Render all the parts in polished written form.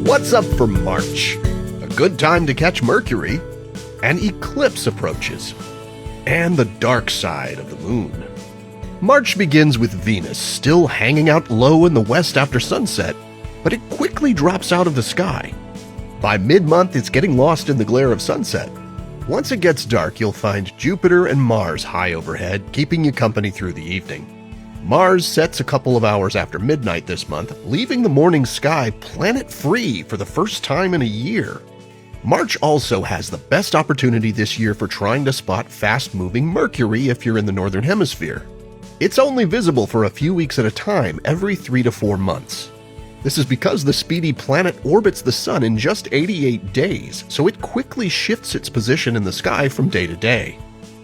What's up for March? A good time to catch Mercury. An eclipse approaches. And the dark side of the moon. March begins with Venus still hanging out low in the west after sunset, but it quickly drops out of the sky. By mid-month, it's getting lost in the glare of sunset. Once it gets dark, you'll find Jupiter and Mars high overhead, keeping you company through the evening. Mars sets a couple of hours after midnight this month, leaving the morning sky planet-free for the first time in a year. March also has the best opportunity this year for trying to spot fast-moving Mercury if you're in the northern hemisphere. It's only visible for a few weeks at a time every 3 to 4 months. This is because the speedy planet orbits the Sun in just 88 days, so it quickly shifts its position in the sky from day to day.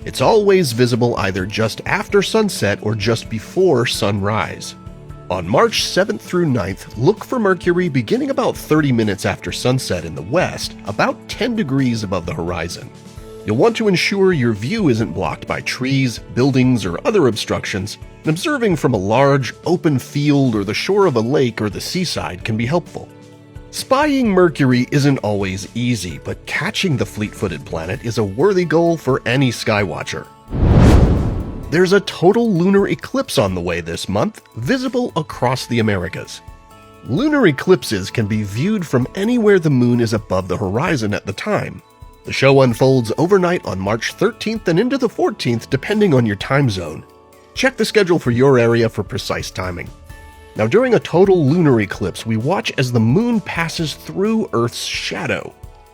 It's always visible either just after sunset or just before sunrise. On March 7th through 9th, look for Mercury beginning about 30 minutes after sunset in the west, about 10 degrees above the horizon. You'll want to ensure your view isn't blocked by trees, buildings, or other obstructions, and observing from a large, open field or the shore of a lake or the seaside can be helpful. Spying Mercury isn't always easy, but catching the fleet-footed planet is a worthy goal for any skywatcher. There's a total lunar eclipse on the way this month, visible across the Americas. Lunar eclipses can be viewed from anywhere the moon is above the horizon at the time. The show unfolds overnight on March 13th and into the 14th depending on your time zone. Check the schedule for your area for precise timing. Now, during a total lunar eclipse, we watch as the moon passes through Earth's shadow.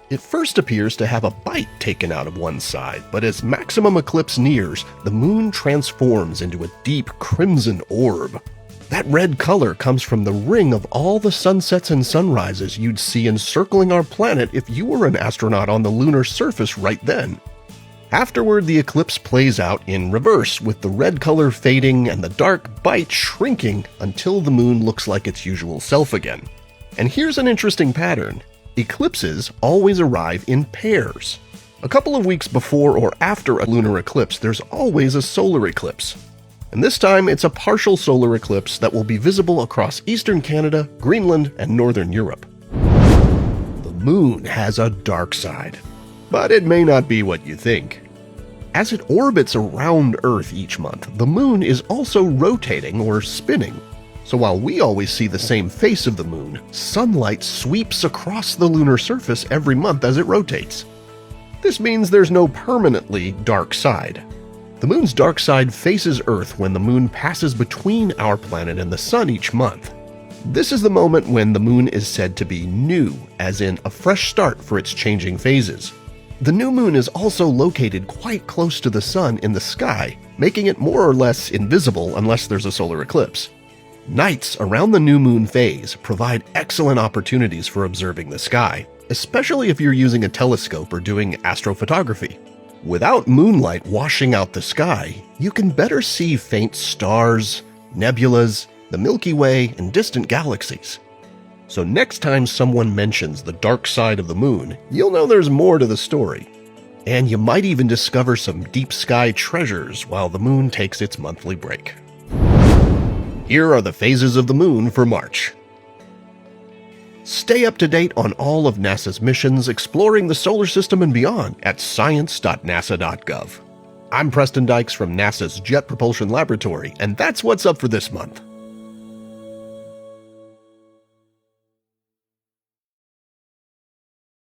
It first appears to have a bite taken out of one side, but as maximum eclipse nears, the moon transforms into a deep crimson orb. That red color comes from the ring of all the sunsets and sunrises you'd see encircling our planet if you were an astronaut on the lunar surface right then. Afterward, the eclipse plays out in reverse, with the red color fading and the dark bite shrinking until the moon looks like its usual self again. And here's an interesting pattern. Eclipses always arrive in pairs. A couple of weeks before or after a lunar eclipse, there's always a solar eclipse. And this time, it's a partial solar eclipse that will be visible across eastern Canada, Greenland, and northern Europe. The moon has a dark side. But it may not be what you think. As it orbits around Earth each month, the moon is also rotating or spinning. So while we always see the same face of the moon, sunlight sweeps across the lunar surface every month as it rotates. This means there's no permanently dark side. The moon's dark side faces Earth when the moon passes between our planet and the sun each month. This is the moment when the moon is said to be new, as in a fresh start for its changing phases. The new moon is also located quite close to the sun in the sky, making it more or less invisible unless there's a solar eclipse. Nights around the new moon phase provide excellent opportunities for observing the sky, especially if you're using a telescope or doing astrophotography. Without moonlight washing out the sky, you can better see faint stars, nebulas, the Milky Way, and distant galaxies. So next time someone mentions the dark side of the moon, you'll know there's more to the story. And you might even discover some deep sky treasures while the moon takes its monthly break. Here are the phases of the moon for March. Stay up to date on all of NASA's missions exploring the solar system and beyond at science.nasa.gov. I'm Preston Dykes from NASA's Jet Propulsion Laboratory, and that's what's up for this month.